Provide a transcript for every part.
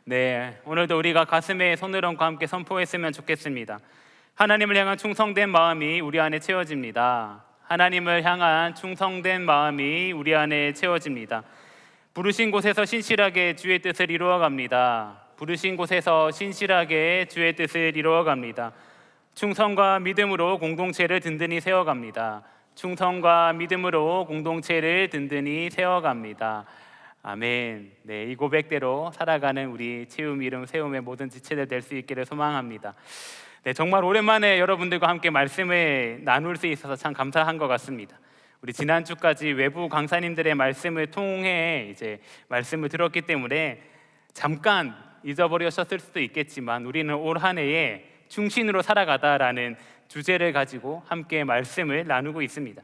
네, 오늘도 우리가 가슴에 손을 얹고 함께 선포했으면 좋겠습니다. 하나님을 향한 충성된 마음이 우리 안에 채워집니다. 하나님을 향한 충성된 마음이 우리 안에 채워집니다. 부르신 곳에서 신실하게 주의 뜻을 이루어갑니다. 부르신 곳에서 신실하게 주의 뜻을 이루어갑니다. 충성과 믿음으로 공동체를 든든히 세워갑니다. 충성과 믿음으로 공동체를 든든히 세워갑니다. 아멘. 네, 이 고백대로 살아가는 우리 채움 이름 세움의 모든 지체들 될 수 있기를 소망합니다. 네, 정말 오랜만에 여러분들과 함께 말씀을 나눌 수 있어서 참 감사한 것 같습니다. 우리 지난주까지 외부 강사님들의 말씀을 통해 이제 말씀을 들었기 때문에 잠깐 잊어버리셨을 수도 있겠지만 우리는 올 한 해에 충신으로 살아가다라는 주제를 가지고 함께 말씀을 나누고 있습니다.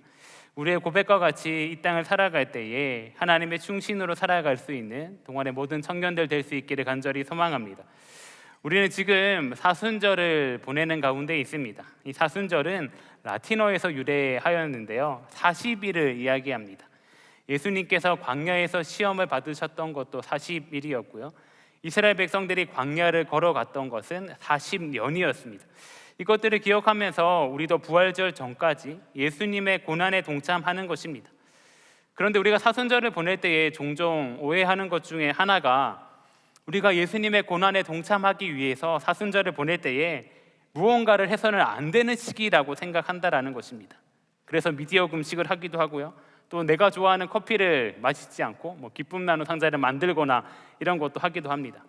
우리의 고백과 같이 이 땅을 살아갈 때에 하나님의 충신으로 살아갈 수 있는 동안의 모든 청년들 될 수 있기를 간절히 소망합니다. 우리는 지금 사순절을 보내는 가운데 있습니다. 이 사순절은 라틴어에서 유래하였는데요, 40일을 이야기합니다. 예수님께서 광야에서 시험을 받으셨던 것도 40일이었고요 이스라엘 백성들이 광야를 걸어갔던 것은 40년이었습니다. 이것들을 기억하면서 우리도 부활절 전까지 예수님의 고난에 동참하는 것입니다. 그런데 우리가 사순절을 보낼 때에 종종 오해하는 것 중에 하나가 우리가 예수님의 고난에 동참하기 위해서 사순절을 보낼 때에 무언가를 해서는 안 되는 시기라고 생각한다라는 것입니다. 그래서 미디어 금식을 하기도 하고요, 또 내가 좋아하는 커피를 마시지 않고 기쁨 나누 상자를 만들거나 이런 것도 하기도 합니다.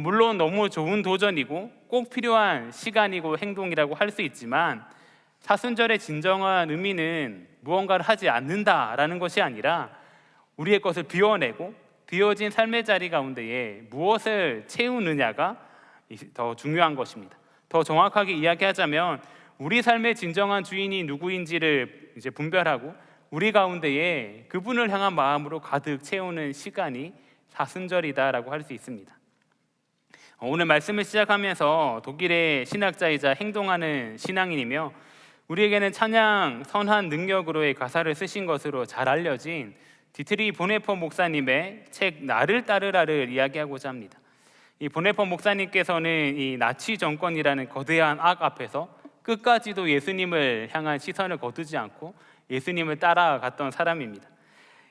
물론 너무 좋은 도전이고 꼭 필요한 시간이고 행동이라고 할 수 있지만 사순절의 진정한 의미는 무언가를 하지 않는다라는 것이 아니라 우리의 것을 비워내고 비워진 삶의 자리 가운데에 무엇을 채우느냐가 더 중요한 것입니다. 더 정확하게 이야기하자면 우리 삶의 진정한 주인이 누구인지를 이제 분별하고 우리 가운데에 그분을 향한 마음으로 가득 채우는 시간이 사순절이다라고 할 수 있습니다. 오늘 말씀을 시작하면서 독일의 신학자이자 행동하는 신앙인이며 우리에게는 찬양 선한 능력으로의 가사를 쓰신 것으로 잘 알려진 디트리 보네퍼 목사님의 책 나를 따르라를 이야기하고자 합니다. 이 보네퍼 목사님께서는 이 나치 정권이라는 거대한 악 앞에서 끝까지도 예수님을 향한 시선을 거두지 않고 예수님을 따라갔던 사람입니다.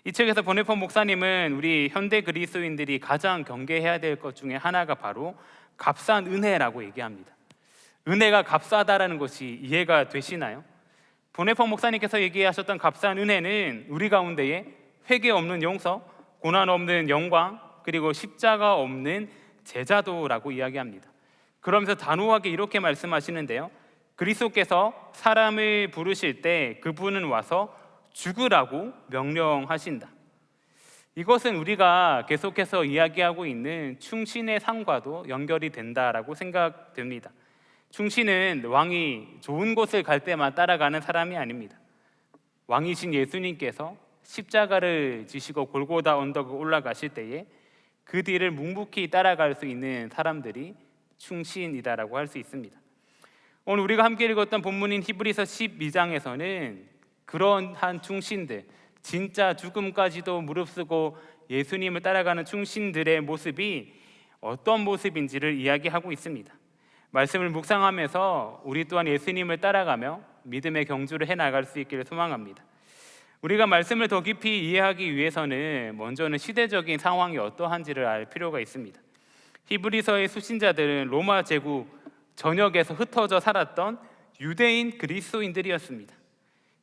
이 책에서 보네퍼 목사님은 우리 현대 그리스도인들이 가장 경계해야 될 것 중에 하나가 바로 값싼 은혜라고 얘기합니다. 은혜가 값싸다라는 것이 이해가 되시나요? 보네퍼 목사님께서 얘기하셨던 값싼 은혜는 우리 가운데에 회개 없는 용서, 고난 없는 영광, 그리고 십자가 없는 제자도라고 이야기합니다. 그러면서 단호하게 이렇게 말씀하시는데요, 그리스도께서 사람을 부르실 때 그분은 와서 죽으라고 명령하신다. 이것은 우리가 계속해서 이야기하고 있는 충신의 상과도 연결이 된다라고 생각됩니다. 충신은 왕이 좋은 곳을 갈 때만 따라가는 사람이 아닙니다. 왕이신 예수님께서 십자가를 지시고 골고다 언덕을 올라가실 때에 그 뒤를 묵묵히 따라갈 수 있는 사람들이 충신이다라고 할 수 있습니다. 오늘 우리가 함께 읽었던 본문인 히브리서 12장에서는 그런 한 충신들, 진짜 죽음까지도 무릅쓰고 예수님을 따라가는 충신들의 모습이 어떤 모습인지를 이야기하고 있습니다. 말씀을 묵상하면서 우리 또한 예수님을 따라가며 믿음의 경주를 해나갈 수 있기를 소망합니다. 우리가 말씀을 더 깊이 이해하기 위해서는 먼저는 시대적인 상황이 어떠한지를 알 필요가 있습니다. 히브리서의 수신자들은 로마 제국 전역에서 흩어져 살았던 유대인 그리스도인들이었습니다.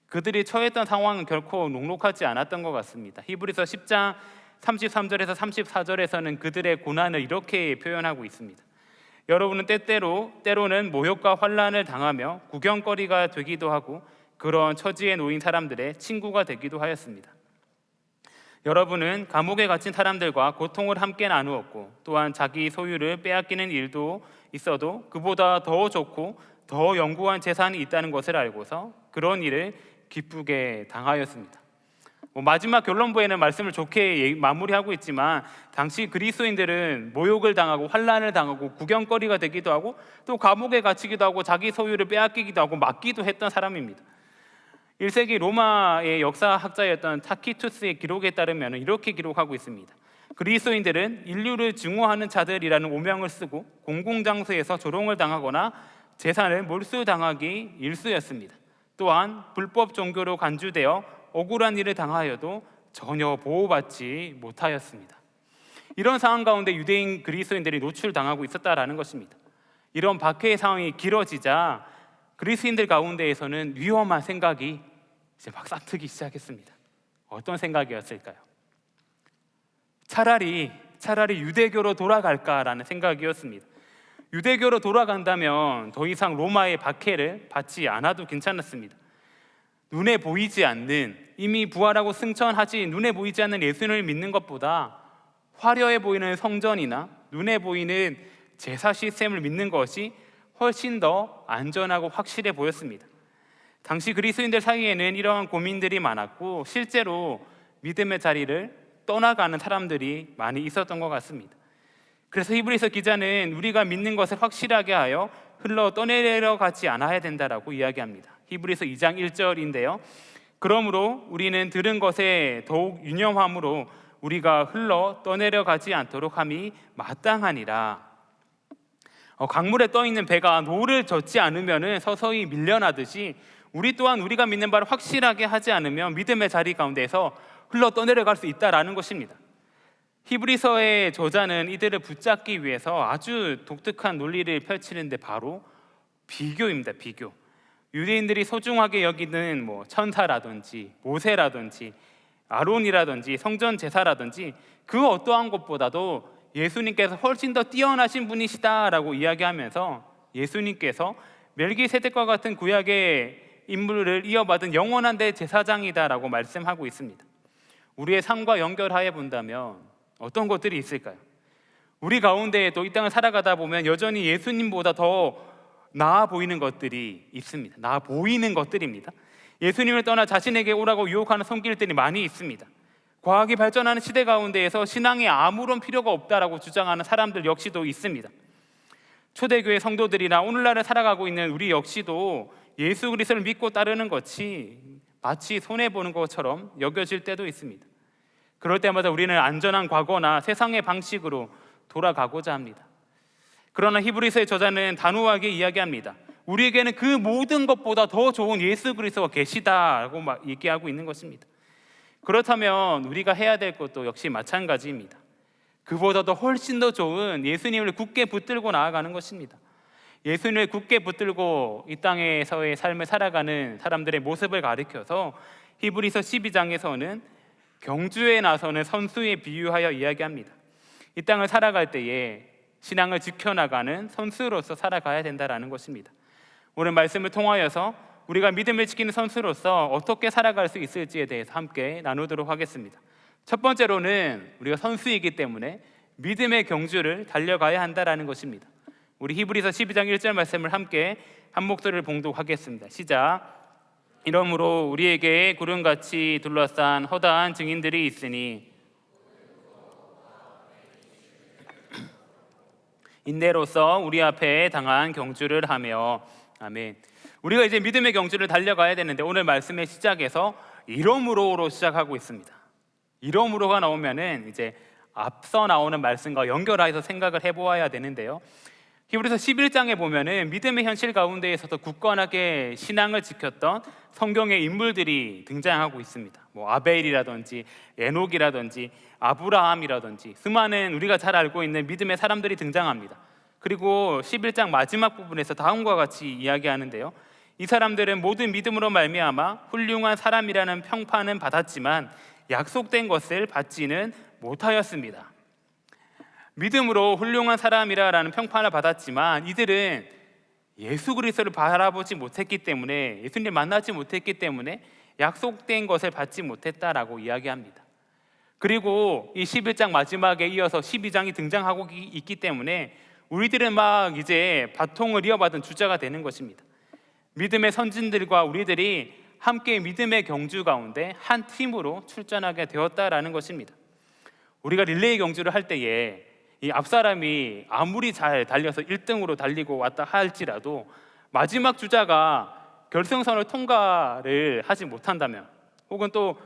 그들이 처했던 상황은 결코 녹록하지 않았던 것 같습니다. 히브리서 10장 33절에서 34절에서는 그들의 고난을 이렇게 표현하고 있습니다. 여러분은 때로는 모욕과 환난을 당하며 구경거리가 되기도 하고 그런 처지에 놓인 사람들의 친구가 되기도 하였습니다. 여러분은 감옥에 갇힌 사람들과 고통을 함께 나누었고 또한 자기 소유를 빼앗기는 일도 있어도 그보다 더 좋고 더 영구한 재산이 있다는 것을 알고서 그런 일을 기쁘게 당하였습니다. 마지막 결론부에는 말씀을 좋게 마무리하고 있지만 당시 그리스도인들은 모욕을 당하고 환난을 당하고 구경거리가 되기도 하고 또 감옥에 갇히기도 하고 자기 소유를 빼앗기기도 하고 맞기도 했던 사람입니다. 1세기 로마의 역사학자였던 타키투스의 기록에 따르면 이렇게 기록하고 있습니다. 그리스도인들은 인류를 증오하는 자들이라는 오명을 쓰고 공공장소에서 조롱을 당하거나 재산을 몰수당하기 일쑤였습니다. 또한 불법 종교로 간주되어 억울한 일을 당하여도 전혀 보호받지 못하였습니다. 이런 상황 가운데 유대인 그리스도인들이 노출당하고 있었다라는 것입니다. 이런 박해의 상황이 길어지자 그리스도인들 가운데에서는 위험한 생각이 이제 막 싹트기 시작했습니다. 어떤 생각이었을까요? 차라리 유대교로 돌아갈까라는 생각이었습니다. 유대교로 돌아간다면 더 이상 로마의 박해를 받지 않아도 괜찮았습니다. 눈에 보이지 않는, 이미 부활하고 승천하지 눈에 보이지 않는 예수님을 믿는 것보다 화려해 보이는 성전이나 눈에 보이는 제사 시스템을 믿는 것이 훨씬 더 안전하고 확실해 보였습니다. 당시 그리스도인들 사이에는 이러한 고민들이 많았고 실제로 믿음의 자리를 떠나가는 사람들이 많이 있었던 것 같습니다. 그래서 히브리서 기자는 우리가 믿는 것을 확실하게 하여 흘러 떠내려가지 않아야 된다라고 이야기합니다. 히브리서 2장 1절인데요. 그러므로 우리는 들은 것에 더욱 유념함으로 우리가 흘러 떠내려가지 않도록 함이 마땅하니라. 강물에 떠있는 배가 노를 젓지 않으면 서서히 밀려나듯이 우리 또한 우리가 믿는 바를 확실하게 하지 않으면 믿음의 자리 가운데서 흘러 떠내려갈 수 있다라는 것입니다. 히브리서의 저자는 이들을 붙잡기 위해서 아주 독특한 논리를 펼치는데 바로 비교입니다. 비교. 유대인들이 소중하게 여기는 천사라든지 모세라든지 아론이라든지 성전 제사라든지 그 어떠한 것보다도 예수님께서 훨씬 더 뛰어나신 분이시다라고 이야기하면서 예수님께서 멜기세덱과 같은 구약의 인물을 이어받은 영원한 대제사장이다라고 말씀하고 있습니다. 우리의 삶과 연결하여 본다면 어떤 것들이 있을까요? 우리 가운데에도 이 땅을 살아가다 보면 여전히 예수님보다 더 나아 보이는 것들이 있습니다. 나아 보이는 것들입니다. 예수님을 떠나 자신에게 오라고 유혹하는 손길들이 많이 있습니다. 과학이 발전하는 시대 가운데에서 신앙에 아무런 필요가 없다라고 주장하는 사람들 역시도 있습니다. 초대교회 성도들이나 오늘날을 살아가고 있는 우리 역시도 예수 그리스도를 믿고 따르는 것이 마치 손해보는 것처럼 여겨질 때도 있습니다. 그럴 때마다 우리는 안전한 과거나 세상의 방식으로 돌아가고자 합니다. 그러나 히브리서의 저자는 단호하게 이야기합니다. 우리에게는 그 모든 것보다 더 좋은 예수 그리스도가 계시다라고 얘기하고 있는 것입니다. 그렇다면 우리가 해야 될 것도 역시 마찬가지입니다. 그보다도 훨씬 더 좋은 예수님을 굳게 붙들고 나아가는 것입니다. 예수님을 굳게 붙들고 이 땅에서의 삶을 살아가는 사람들의 모습을 가리켜서 히브리서 12장에서는 경주에 나서는 선수에 비유하여 이야기합니다. 이 땅을 살아갈 때에 신앙을 지켜나가는 선수로서 살아가야 된다는 것입니다. 오늘 말씀을 통하여서 우리가 믿음을 지키는 선수로서 어떻게 살아갈 수 있을지에 대해서 함께 나누도록 하겠습니다. 첫 번째로는 우리가 선수이기 때문에 믿음의 경주를 달려가야 한다는 것입니다. 우리 히브리서 12장 1절 말씀을 함께 한 목소리를 봉독하겠습니다. 시작. 이러므로 우리에게 구름같이 둘러싼 허다한 증인들이 있으니 인내로서 우리 앞에 당한 경주를 하며. 아멘. 우리가 이제 믿음의 경주를 달려가야 되는데 오늘 말씀의 시작에서 이러므로로 시작하고 있습니다. 이러므로가 나오면은 이제 앞서 나오는 말씀과 연결해서 생각을 해보아야 되는데요. 히브리서 11장에 보면은 믿음의 현실 가운데에서도 굳건하게 신앙을 지켰던 성경의 인물들이 등장하고 있습니다. 아벨이라든지 에녹이라든지 아브라함이라든지 수많은 우리가 잘 알고 있는 믿음의 사람들이 등장합니다. 그리고 11장 마지막 부분에서 다음과 같이 이야기하는데요. 이 사람들은 모든 믿음으로 말미암아 훌륭한 사람이라는 평판은 받았지만 약속된 것을 받지는 못하였습니다. 믿음으로 훌륭한 사람이라는 평판을 받았지만 이들은 예수 그리스도를 바라보지 못했기 때문에, 예수님을 만나지 못했기 때문에 약속된 것을 받지 못했다라고 이야기합니다. 그리고 이 11장 마지막에 이어서 12장이 등장하고 있기 때문에 우리들은 막 이제 바통을 이어받은 주자가 되는 것입니다. 믿음의 선진들과 우리들이 함께 믿음의 경주 가운데 한 팀으로 출전하게 되었다라는 것입니다. 우리가 릴레이 경주를 할 때에 이 앞사람이 아무리 잘 달려서 1등으로 달리고 왔다 할지라도 마지막 주자가 결승선을 통과를 하지 못한다면 혹은 또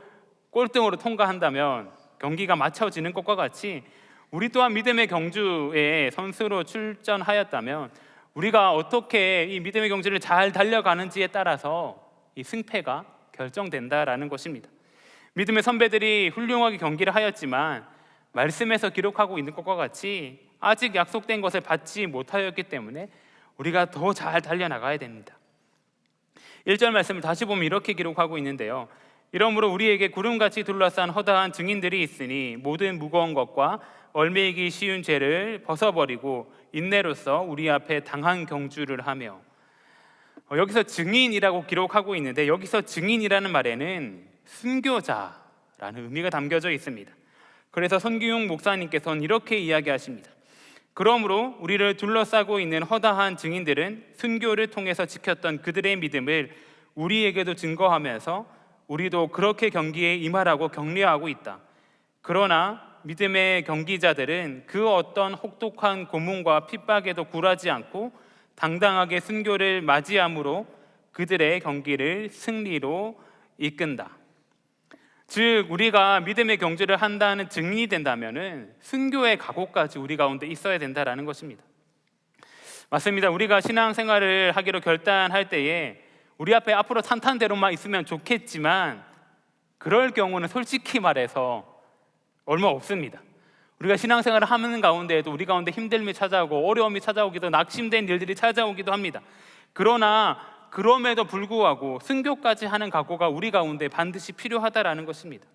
꼴등으로 통과한다면 경기가 맞춰지는 것과 같이 우리 또한 믿음의 경주에 선수로 출전하였다면 우리가 어떻게 이 믿음의 경주를 잘 달려가는지에 따라서 이 승패가 결정된다라는 것입니다. 믿음의 선배들이 훌륭하게 경기를 하였지만 말씀에서 기록하고 있는 것과 같이 아직 약속된 것을 받지 못하였기 때문에 우리가 더 잘 달려나가야 됩니다. 1절 말씀을 다시 보면 이렇게 기록하고 있는데요. 이러므로 우리에게 구름같이 둘러싼 허다한 증인들이 있으니 모든 무거운 것과 얽매이기 쉬운 죄를 벗어버리고 인내로써 우리 앞에 당한 경주를 하며, 여기서 증인이라고 기록하고 있는데 여기서 증인이라는 말에는 순교자라는 의미가 담겨져 있습니다. 그래서 손기용 목사님께서는 이렇게 이야기하십니다. 그러므로 우리를 둘러싸고 있는 허다한 증인들은 순교를 통해서 지켰던 그들의 믿음을 우리에게도 증거하면서 우리도 그렇게 경기에 임하라고 격려하고 있다. 그러나 믿음의 경기자들은 그 어떤 혹독한 고문과 핍박에도 굴하지 않고 당당하게 순교를 맞이함으로 그들의 경기를 승리로 이끈다. 즉 우리가 믿음의 경주를 한다는 증인이 된다면은 순교의 각오까지 우리 가운데 있어야 된다라는 것입니다. 맞습니다. 우리가 신앙생활을 하기로 결단할 때에 우리 앞에 앞으로 탄탄대로만 있으면 좋겠지만 그럴 경우는 솔직히 말해서 얼마 없습니다. 우리가 신앙생활을 하는 가운데에도 우리 가운데 힘듦이 찾아오고 어려움이 찾아오기도, 낙심된 일들이 찾아오기도 합니다. 그러나 그럼에도 불구하고 순교까지 하는 각오가 우리 가운데 반드시 필요하다라는 것입니다.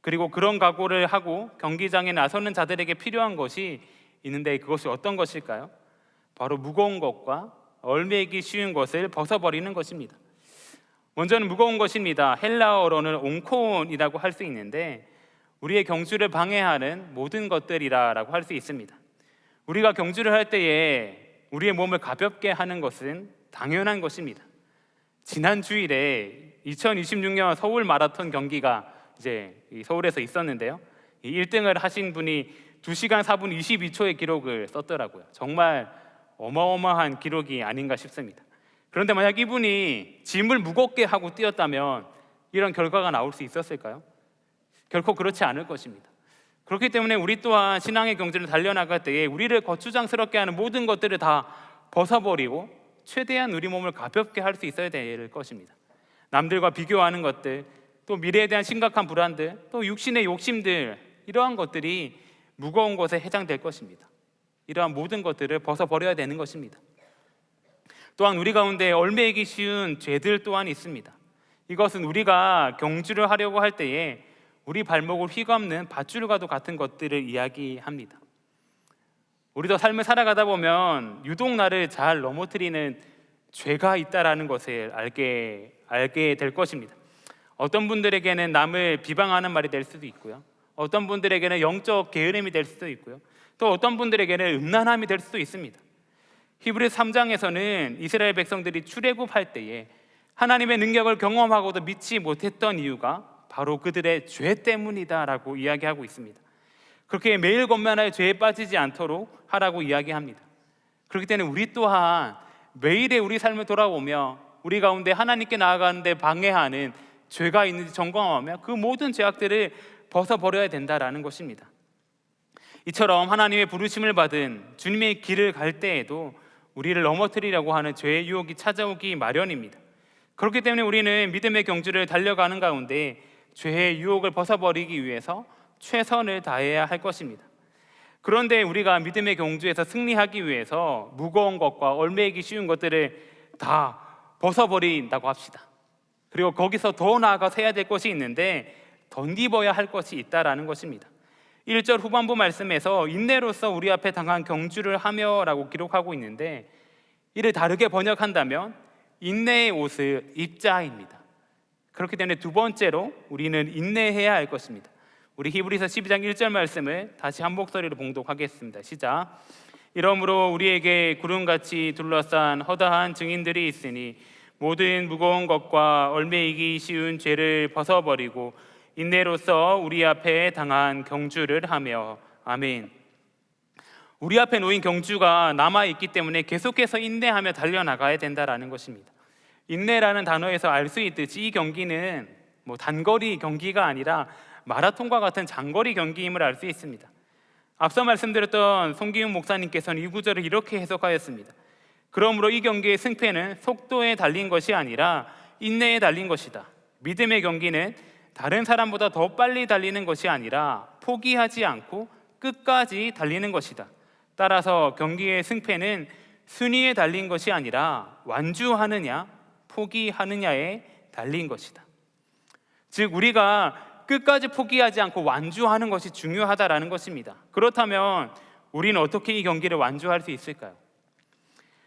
그리고 그런 각오를 하고 경기장에 나서는 자들에게 필요한 것이 있는데 그것이 어떤 것일까요? 바로 무거운 것과 얽매이기 쉬운 것을 벗어버리는 것입니다. 먼저는 무거운 것입니다. 헬라어로는 옹콘이라고 할 수 있는데 우리의 경주를 방해하는 모든 것들이라고 할 수 있습니다. 우리가 경주를 할 때에 우리의 몸을 가볍게 하는 것은 당연한 것입니다. 지난 주일에 2026년 서울 마라톤 경기가 이제 서울에서 있었는데요. 1등을 하신 분이 2시간 4분 22초의 기록을 썼더라고요. 정말 어마어마한 기록이 아닌가 싶습니다. 그런데 만약 이분이 짐을 무겁게 하고 뛰었다면 이런 결과가 나올 수 있었을까요? 결코 그렇지 않을 것입니다. 그렇기 때문에 우리 또한 신앙의 경주를 달려나갈 때에 우리를 거추장스럽게 하는 모든 것들을 다 벗어버리고 최대한 우리 몸을 가볍게 할 수 있어야 될 것입니다. 남들과 비교하는 것들, 또 미래에 대한 심각한 불안들, 또 육신의 욕심들, 이러한 것들이 무거운 것에 해당될 것입니다. 이러한 모든 것들을 벗어버려야 되는 것입니다. 또한 우리 가운데 얽매이기 쉬운 죄들 또한 있습니다. 이것은 우리가 경주를 하려고 할 때에 우리 발목을 휘감는 밧줄과도 같은 것들을 이야기합니다. 우리도 삶을 살아가다 보면 유독 나를 잘 넘어뜨리는 죄가 있다라는 것을 알게 될 것입니다. 어떤 분들에게는 남을 비방하는 말이 될 수도 있고요. 어떤 분들에게는 영적 게으름이 될 수도 있고요. 또 어떤 분들에게는 음란함이 될 수도 있습니다. 히브리서 3장에서는 이스라엘 백성들이 출애굽할 때에 하나님의 능력을 경험하고도 믿지 못했던 이유가 바로 그들의 죄 때문이다라고 이야기하고 있습니다. 그렇게 매일 권면하여 죄에 빠지지 않도록 하라고 이야기합니다. 그렇기 때문에 우리 또한 매일의 우리 삶을 돌아보며 우리 가운데 하나님께 나아가는데 방해하는 죄가 있는지 점검하며 그 모든 죄악들을 벗어버려야 된다라는 것입니다. 이처럼 하나님의 부르심을 받은 주님의 길을 갈 때에도 우리를 넘어뜨리려고 하는 죄의 유혹이 찾아오기 마련입니다. 그렇기 때문에 우리는 믿음의 경주를 달려가는 가운데 죄의 유혹을 벗어버리기 위해서 최선을 다해야 할 것입니다. 그런데 우리가 믿음의 경주에서 승리하기 위해서 무거운 것과 얽매이기 쉬운 것들을 다 벗어버린다고 합시다. 그리고 거기서 더 나아가서 해야 될 것이 있는데 덧입어야 할 것이 있다라는 것입니다. 1절 후반부 말씀에서 인내로서 우리 앞에 당한 경주를 하며 라고 기록하고 있는데 이를 다르게 번역한다면 인내의 옷을 입자입니다. 그렇기 때문에 두 번째로 우리는 인내해야 할 것입니다. 우리 히브리서 12장 1절 말씀을 다시 한 목소리로 봉독하겠습니다. 시작. 이러므로 우리에게 구름같이 둘러싼 허다한 증인들이 있으니 모든 무거운 것과 얽매이기 쉬운 죄를 벗어버리고 인내로써 우리 앞에 당한 경주를 하며. 아멘. 우리 앞에 놓인 경주가 남아있기 때문에 계속해서 인내하며 달려나가야 된다라는 것입니다. 인내라는 단어에서 알 수 있듯이 이 경기는 단거리 경기가 아니라 마라톤과 같은 장거리 경기임을 알 수 있습니다. 앞서 말씀드렸던 송기훈 목사님께서는 이 구절을 이렇게 해석하였습니다. 그러므로 이 경기의 승패는 속도에 달린 것이 아니라 인내에 달린 것이다. 믿음의 경기는 다른 사람보다 더 빨리 달리는 것이 아니라 포기하지 않고 끝까지 달리는 것이다. 따라서 경기의 승패는 순위에 달린 것이 아니라 완주하느냐 포기하느냐에 달린 것이다. 즉 우리가 끝까지 포기하지 않고 완주하는 것이 중요하다라는 것입니다. 그렇다면 우리는 어떻게 이 경기를 완주할 수 있을까요?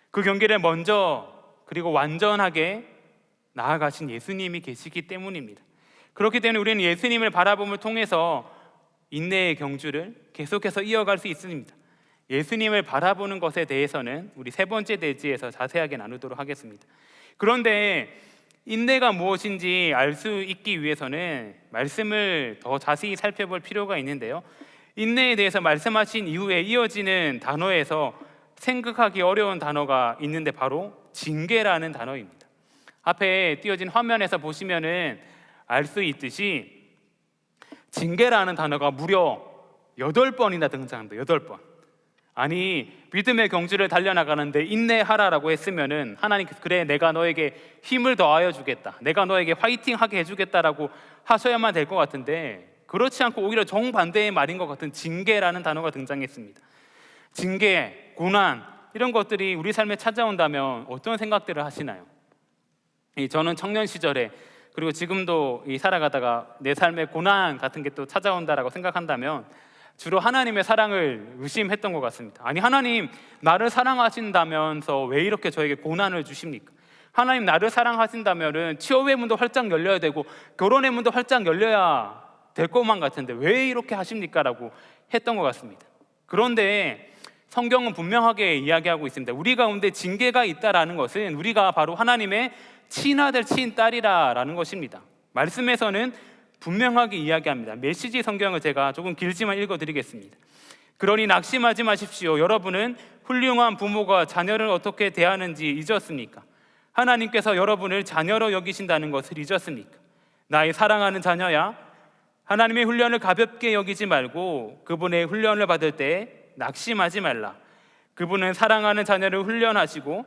그 경기를 먼저 그리고 완전하게 나아가신 예수님이 계시기 때문입니다. 그렇기 때문에 우리는 예수님을 바라봄을 통해서 인내의 경주를 계속해서 이어갈 수 있습니다. 예수님을 바라보는 것에 대해서는 우리 세 번째 대지에서 자세하게 나누도록 하겠습니다. 그런데 인내가 무엇인지 알 수 있기 위해서는 말씀을 더 자세히 살펴볼 필요가 있는데요. 인내에 대해서 말씀하신 이후에 이어지는 단어에서 생각하기 어려운 단어가 있는데 바로 징계라는 단어입니다. 앞에 띄어진 화면에서 보시면은 알 수 있듯이 징계라는 단어가 무려 8번이나 등장합니다. 8번. 아니 믿음의 경주를 달려나가는데 인내하라라고 했으면은 하나님께서 그래 내가 너에게 힘을 더하여 주겠다, 내가 너에게 화이팅하게 해주겠다라고 하셔야만 될 것 같은데 그렇지 않고 오히려 정반대의 말인 것 같은 징계라는 단어가 등장했습니다. 징계, 고난 이런 것들이 우리 삶에 찾아온다면 어떤 생각들을 하시나요? 저는 청년 시절에 그리고 지금도 살아가다가 내 삶에 고난 같은 게 또 찾아온다라고 생각한다면 주로 하나님의 사랑을 의심했던 것 같습니다. 아니 하나님 나를 사랑하신다면서 왜 이렇게 저에게 고난을 주십니까? 하나님 나를 사랑하신다면 취업의 문도 활짝 열려야 되고 결혼의 문도 활짝 열려야 될 것만 같은데 왜 이렇게 하십니까? 라고 했던 것 같습니다. 그런데 성경은 분명하게 이야기하고 있습니다. 우리 가운데 징계가 있다라는 것은 우리가 바로 하나님의 친아들 친딸이라는 것입니다. 말씀에서는 분명하게 이야기합니다. 메시지 성경을 제가 조금 길지만 읽어드리겠습니다. 그러니 낙심하지 마십시오. 여러분은 훌륭한 부모가 자녀를 어떻게 대하는지 잊었습니까? 하나님께서 여러분을 자녀로 여기신다는 것을 잊었습니까? 나의 사랑하는 자녀야, 하나님의 훈련을 가볍게 여기지 말고 그분의 훈련을 받을 때 낙심하지 말라. 그분은 사랑하는 자녀를 훈련하시고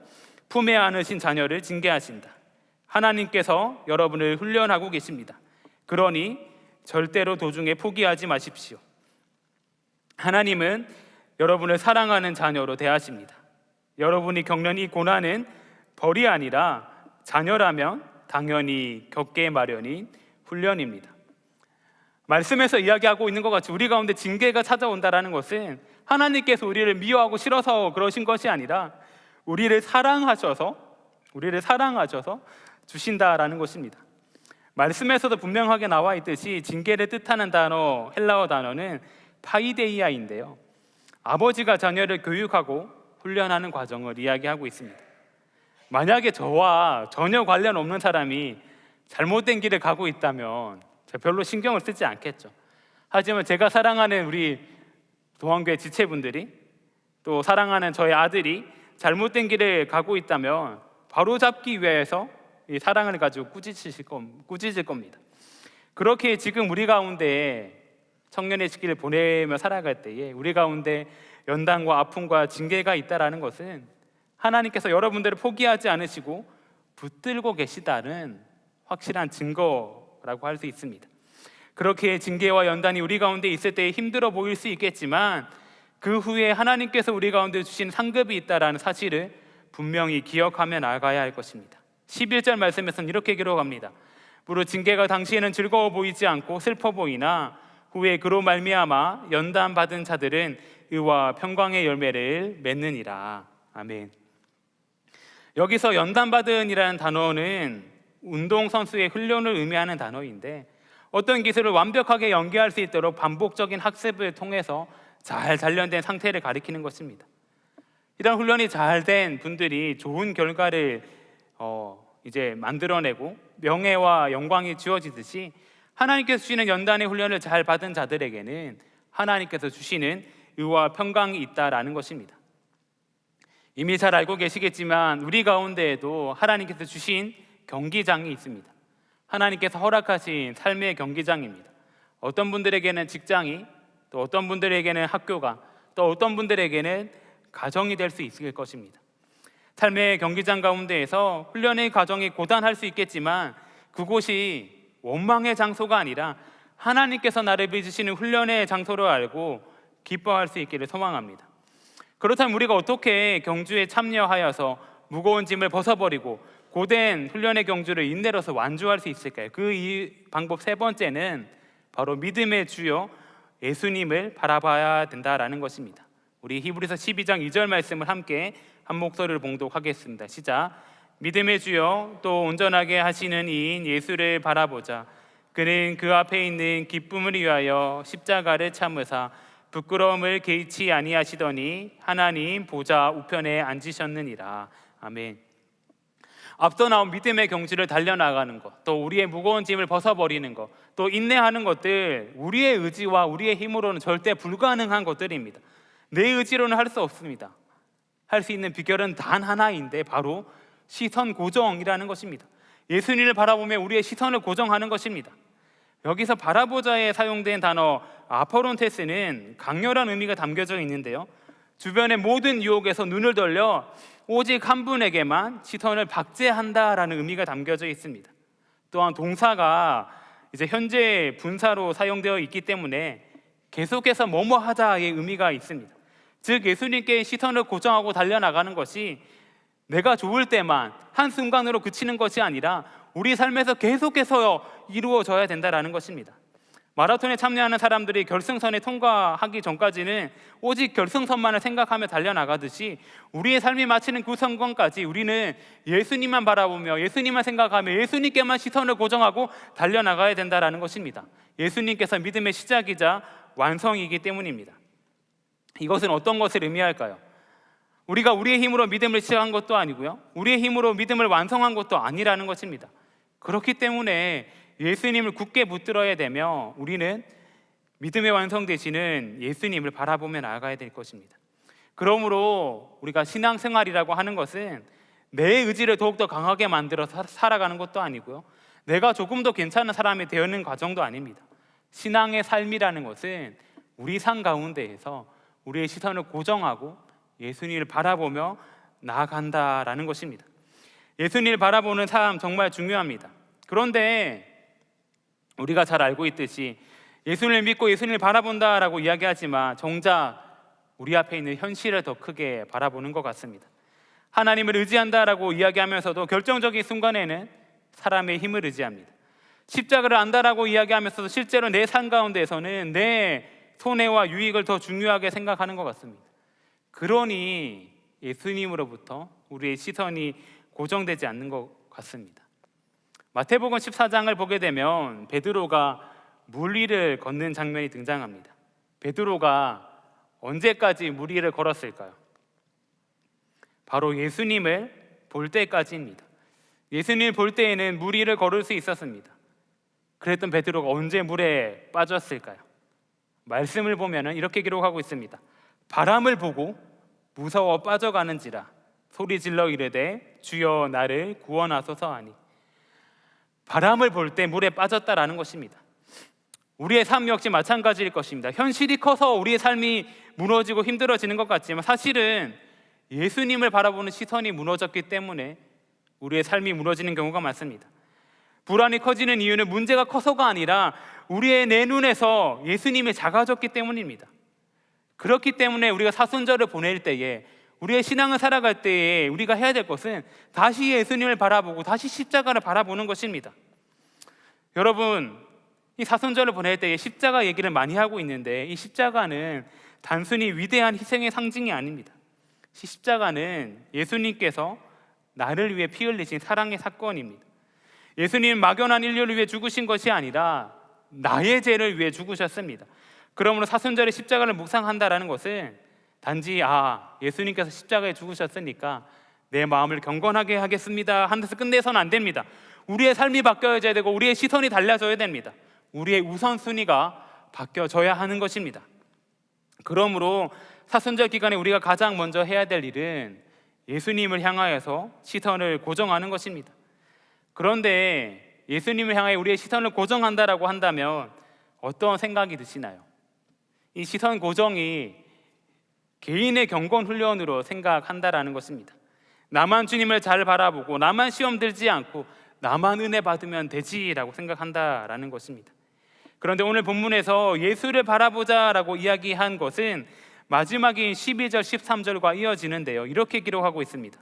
품에 안으신 자녀를 징계하신다. 하나님께서 여러분을 훈련하고 계십니다. 그러니 절대로 도중에 포기하지 마십시오. 하나님은 여러분을 사랑하는 자녀로 대하십니다. 여러분이 겪는 이 고난은 벌이 아니라 자녀라면 당연히 겪게 마련인 훈련입니다. 말씀에서 이야기하고 있는 것 같이 우리 가운데 징계가 찾아온다는 것은 하나님께서 우리를 미워하고 싫어서 그러신 것이 아니라 우리를 사랑하셔서 주신다라는 것입니다. 말씀에서도 분명하게 나와 있듯이 징계를 뜻하는 단어, 헬라어 단어는 파이데이아인데요. 아버지가 자녀를 교육하고 훈련하는 과정을 이야기하고 있습니다. 만약에 저와 전혀 관련 없는 사람이 잘못된 길을 가고 있다면 제가 별로 신경을 쓰지 않겠죠. 하지만 제가 사랑하는 우리 동안교회 지체분들이 또 사랑하는 저의 아들이 잘못된 길을 가고 있다면 바로잡기 위해서 이 사랑을 가지고 꾸짖을 겁니다. 그렇게 지금 우리 가운데 청년의 시기를 보내며 살아갈 때에 우리 가운데 연단과 아픔과 징계가 있다라는 것은 하나님께서 여러분들을 포기하지 않으시고 붙들고 계시다는 확실한 증거라고 할 수 있습니다. 그렇게 징계와 연단이 우리 가운데 있을 때 힘들어 보일 수 있겠지만 그 후에 하나님께서 우리 가운데 주신 상급이 있다라는 사실을 분명히 기억하며 나아가야 할 것입니다. 11절 말씀에서는 이렇게 기록합니다. 무릇 징계가 당시에는 즐거워 보이지 않고 슬퍼 보이나 후에 그로 말미암아 연단 받은 자들은 의와 평강의 열매를 맺느니라. 아멘. 여기서 연단 받은이라는 단어는 운동선수의 훈련을 의미하는 단어인데 어떤 기술을 완벽하게 연기할 수 있도록 반복적인 학습을 통해서 잘 단련된 상태를 가리키는 것입니다. 이런 훈련이 잘 된 분들이 좋은 결과를 이제 만들어내고 명예와 영광이 주어지듯이 하나님께서 주시는 연단의 훈련을 잘 받은 자들에게는 하나님께서 주시는 의와 평강이 있다라는 것입니다. 이미 잘 알고 계시겠지만 우리 가운데에도 하나님께서 주신 경기장이 있습니다. 하나님께서 허락하신 삶의 경기장입니다. 어떤 분들에게는 직장이, 또 어떤 분들에게는 학교가, 또 어떤 분들에게는 가정이 될 수 있을 것입니다. 삶의 경기장 가운데에서 훈련의 과정이 고단할 수 있겠지만 그곳이 원망의 장소가 아니라 하나님께서 나를 빚으시는 훈련의 장소로 알고 기뻐할 수 있기를 소망합니다. 그렇다면 우리가 어떻게 경주에 참여하여서 무거운 짐을 벗어버리고 고된 훈련의 경주를 인내로서 완주할 수 있을까요? 이 방법 세 번째는 바로 믿음의 주요 예수님을 바라봐야 된다라는 것입니다. 우리 히브리서 12장 2절 말씀을 함께 한 목소리를 봉독하겠습니다. 시작. 믿음의 주요 또 온전하게 하시는 이인 예수를 바라보자. 그는 그 앞에 있는 기쁨을 위하여 십자가를 참으사 부끄러움을 개의치 아니하시더니 하나님 보좌 우편에 앉으셨느니라. 아멘. 앞서 나온 믿음의 경주를 달려나가는 것, 또 우리의 무거운 짐을 벗어버리는 것, 또 인내하는 것들, 우리의 의지와 우리의 힘으로는 절대 불가능한 것들입니다. 내 의지로는 할 수 없습니다. 할 수 있는 비결은 단 하나인데 바로 시선 고정이라는 것입니다. 예수님을 바라보며 우리의 시선을 고정하는 것입니다. 여기서 바라보자에 사용된 단어 아포론테스는 강렬한 의미가 담겨져 있는데요, 주변의 모든 유혹에서 눈을 돌려 오직 한 분에게만 시선을 박제한다라는 의미가 담겨져 있습니다. 또한 동사가 이제 현재 분사로 사용되어 있기 때문에 계속해서 뭐뭐 하자의 의미가 있습니다. 즉 예수님께 시선을 고정하고 달려나가는 것이 내가 좋을 때만 한순간으로 그치는 것이 아니라 우리 삶에서 계속해서 이루어져야 된다라는 것입니다. 마라톤에 참여하는 사람들이 결승선에 통과하기 전까지는 오직 결승선만을 생각하며 달려나가듯이 우리의 삶이 마치는 그 순간까지 우리는 예수님만 바라보며 예수님만 생각하며 예수님께만 시선을 고정하고 달려나가야 된다라는 것입니다. 예수님께서 믿음의 시작이자 완성이기 때문입니다. 이것은 어떤 것을 의미할까요? 우리가 우리의 힘으로 믿음을 시작한 것도 아니고요, 우리의 힘으로 믿음을 완성한 것도 아니라는 것입니다. 그렇기 때문에 예수님을 굳게 붙들어야 되며 우리는 믿음의 완성 되시는 예수님을 바라보며 나아가야 될 것입니다. 그러므로 우리가 신앙생활이라고 하는 것은 내 의지를 더욱더 강하게 만들어서 살아가는 것도 아니고요, 내가 조금 더 괜찮은 사람이 되는 과정도 아닙니다. 신앙의 삶이라는 것은 우리 삶 가운데에서 우리의 시선을 고정하고 예수님을 바라보며 나아간다라는 것입니다. 예수님을 바라보는 삶 정말 중요합니다. 그런데 우리가 잘 알고 있듯이 예수님을 믿고 예수님을 바라본다라고 이야기하지만 정작 우리 앞에 있는 현실을 더 크게 바라보는 것 같습니다. 하나님을 의지한다라고 이야기하면서도 결정적인 순간에는 사람의 힘을 의지합니다. 십자가를 안다라고 이야기하면서도 실제로 내 삶 가운데에서는 내 손해와 유익을 더 중요하게 생각하는 것 같습니다. 그러니 예수님으로부터 우리의 시선이 고정되지 않는 것 같습니다. 마태복음 14장을 보게 되면 베드로가 물 위를 걷는 장면이 등장합니다. 베드로가 언제까지 물 위를 걸었을까요? 바로 예수님을 볼 때까지입니다. 예수님을 볼 때에는 물 위를 걸을 수 있었습니다. 그랬던 베드로가 언제 물에 빠졌을까요? 말씀을 보면 이렇게 기록하고 있습니다. 바람을 보고 무서워 빠져가는지라 소리 질러 이르되 주여 나를 구원하소서 하니. 바람을 볼 때 물에 빠졌다라는 것입니다. 우리의 삶 역시 마찬가지일 것입니다. 현실이 커서 우리의 삶이 무너지고 힘들어지는 것 같지만 사실은 예수님을 바라보는 시선이 무너졌기 때문에 우리의 삶이 무너지는 경우가 많습니다. 불안이 커지는 이유는 문제가 커서가 아니라 우리의 내 눈에서 예수님이 작아졌기 때문입니다. 그렇기 때문에 우리가 사순절을 보낼 때에, 우리의 신앙을 살아갈 때에 우리가 해야 될 것은 다시 예수님을 바라보고 다시 십자가를 바라보는 것입니다. 여러분, 이 사순절을 보낼 때에 십자가 얘기를 많이 하고 있는데 이 십자가는 단순히 위대한 희생의 상징이 아닙니다. 십자가는 예수님께서 나를 위해 피 흘리신 사랑의 사건입니다. 예수님 막연한 인류를 위해 죽으신 것이 아니라 나의 죄를 위해 죽으셨습니다. 그러므로 사순절에 십자가를 묵상한다라는 것은 단지 예수님께서 십자가에 죽으셨으니까 내 마음을 경건하게 하겠습니다 하면서 끝내서는 안 됩니다. 우리의 삶이 바뀌어져야 되고 우리의 시선이 달라져야 됩니다. 우리의 우선순위가 바뀌어져야 하는 것입니다. 그러므로 사순절 기간에 우리가 가장 먼저 해야 될 일은 예수님을 향하여서 시선을 고정하는 것입니다. 그런데 예수님을 향해 우리의 시선을 고정한다라고 한다면 어떤 생각이 드시나요? 이 시선 고정이 개인의 경건 훈련으로 생각한다라는 것입니다. 나만 주님을 잘 바라보고 나만 시험 들지 않고 나만 은혜 받으면 되지라고 생각한다라는 것입니다. 그런데 오늘 본문에서 예수를 바라보자라고 이야기한 것은 마지막인 12절 13절과 이어지는데요, 이렇게 기록하고 있습니다.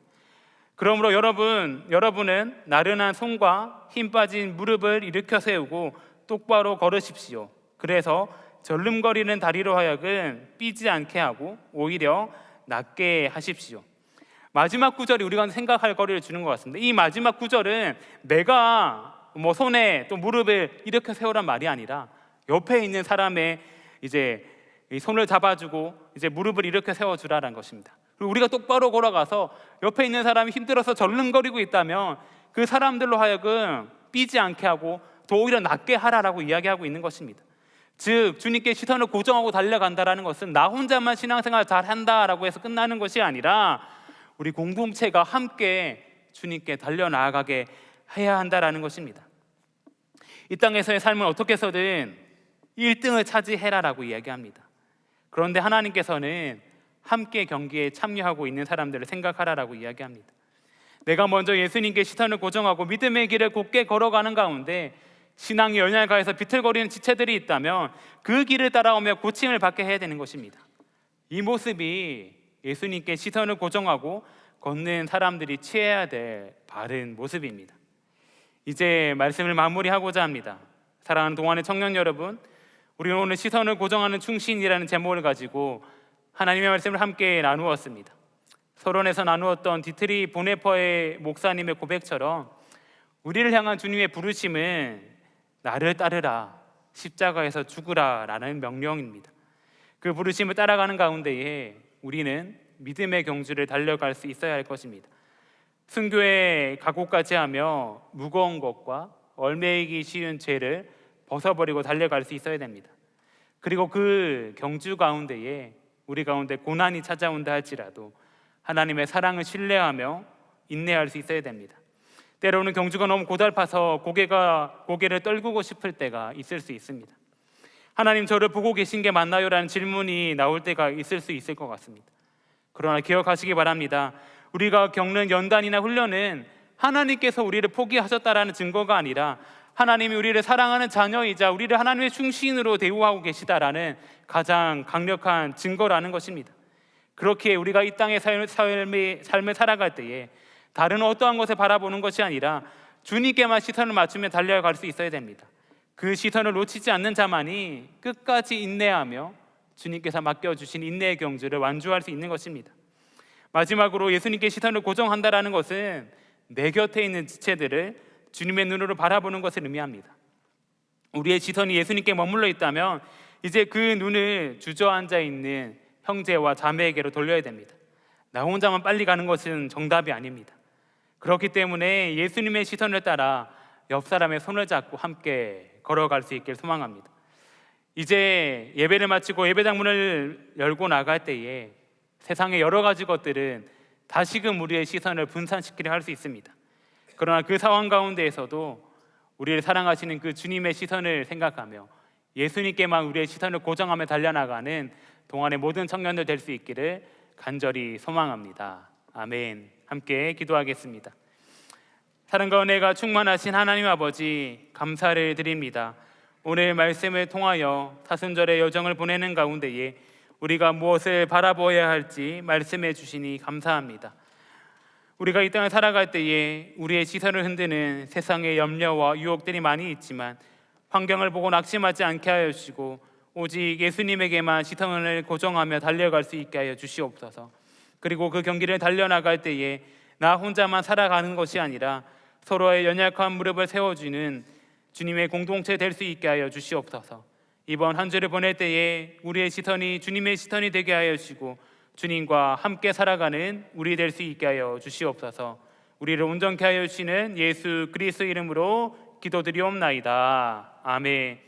그러므로 여러분은 나른한 손과 힘 빠진 무릎을 일으켜 세우고 똑바로 걸으십시오. 그래서 절름거리는 다리로 하여금 삐지 않게 하고 오히려 낫게 하십시오. 마지막 구절이 우리가 생각할 거리를 주는 것 같습니다. 이 마지막 구절은 내가 손에 또 무릎을 일으켜 세우란 말이 아니라 옆에 있는 사람의 이제 이 손을 잡아주고 이제 무릎을 일으켜 세워주라는 것입니다. 그리고 우리가 똑바로 걸어가서 옆에 있는 사람이 힘들어서 절름거리고 있다면 그 사람들로 하여금 삐지 않게 하고 더 오히려 낫게 하라라고 이야기하고 있는 것입니다. 즉 주님께 시선을 고정하고 달려간다라는 것은 나 혼자만 신앙생활 잘한다라고 해서 끝나는 것이 아니라 우리 공동체가 함께 주님께 달려나아가게 해야 한다라는 것입니다. 이 땅에서의 삶은 어떻게 해서든 1등을 차지해라라고 이야기합니다. 그런데 하나님께서는 함께 경기에 참여하고 있는 사람들을 생각하라라고 이야기합니다. 내가 먼저 예수님께 시선을 고정하고 믿음의 길을 곧게 걸어가는 가운데 신앙이 연약해서 비틀거리는 지체들이 있다면 그 길을 따라오며 고침을 받게 해야 되는 것입니다. 이 모습이 예수님께 시선을 고정하고 걷는 사람들이 취해야 될 바른 모습입니다. 이제 말씀을 마무리하고자 합니다. 사랑하는 동안의 청년 여러분, 우리는 오늘 시선을 고정하는 충신이라는 제목을 가지고 하나님의 말씀을 함께 나누었습니다. 서론에서 나누었던 디트리 보네퍼의 목사님의 고백처럼 우리를 향한 주님의 부르심은 나를 따르라, 십자가에서 죽으라 라는 명령입니다. 그 부르심을 따라가는 가운데에 우리는 믿음의 경주를 달려갈 수 있어야 할 것입니다. 순교의 각오까지 하며 무거운 것과 얽매이기 쉬운 죄를 벗어버리고 달려갈 수 있어야 됩니다. 그리고 그 경주 가운데에 우리 가운데 고난이 찾아온다 할지라도 하나님의 사랑을 신뢰하며 인내할 수 있어야 됩니다. 때로는 경주가 너무 고달파서 고개를 떨구고 싶을 때가 있을 수 있습니다. 하나님 저를 보고 계신 게 맞나요? 라는 질문이 나올 때가 있을 수 있을 것 같습니다. 그러나 기억하시기 바랍니다. 우리가 겪는 연단이나 훈련은 하나님께서 우리를 포기하셨다라는 증거가 아니라 하나님이 우리를 사랑하는 자녀이자 우리를 하나님의 충신으로 대우하고 계시다라는 가장 강력한 증거라는 것입니다. 그렇게 우리가 이 땅의 삶을 살아갈 때에 다른 어떠한 것을 바라보는 것이 아니라 주님께만 시선을 맞추며 달려갈 수 있어야 됩니다. 그 시선을 놓치지 않는 자만이 끝까지 인내하며 주님께서 맡겨주신 인내의 경주를 완주할 수 있는 것입니다. 마지막으로 예수님께 시선을 고정한다라는 것은 내 곁에 있는 지체들을 주님의 눈으로 바라보는 것을 의미합니다. 우리의 시선이 예수님께 머물러 있다면 이제 그 눈을 주저앉아 있는 형제와 자매에게로 돌려야 됩니다. 나 혼자만 빨리 가는 것은 정답이 아닙니다. 그렇기 때문에 예수님의 시선을 따라 옆 사람의 손을 잡고 함께 걸어갈 수 있길 소망합니다. 이제 예배를 마치고 예배당 문을 열고 나갈 때에 세상의 여러 가지 것들은 다시금 우리의 시선을 분산시키려 할 수 있습니다. 그러나 그 상황 가운데에서도 우리를 사랑하시는 그 주님의 시선을 생각하며 예수님께만 우리의 시선을 고정하며 달려나가는 동안의 모든 청년들 될 수 있기를 간절히 소망합니다. 아멘. 함께 기도하겠습니다. 사랑과 은혜가 충만하신 하나님 아버지, 감사를 드립니다. 오늘 말씀을 통하여 사순절의 여정을 보내는 가운데에 우리가 무엇을 바라보아야 할지 말씀해 주시니 감사합니다. 우리가 이 땅을 살아갈 때에 우리의 시선을 흔드는 세상의 염려와 유혹들이 많이 있지만 환경을 보고 낙심하지 않게 하여 주시고 오직 예수님에게만 시선을 고정하며 달려갈 수 있게 하여 주시옵소서. 그리고 그 경기를 달려나갈 때에 나 혼자만 살아가는 것이 아니라 서로의 연약한 무릎을 세워주는 주님의 공동체 될 수 있게 하여 주시옵소서. 이번 한 주를 보낼 때에 우리의 시선이 주님의 시선이 되게 하여 주시고 주님과 함께 살아가는 우리 될 수 있게 하여 주시옵소서. 우리를 온전케 하여 주시는 예수 그리스도 이름으로 기도드리옵나이다. 아멘.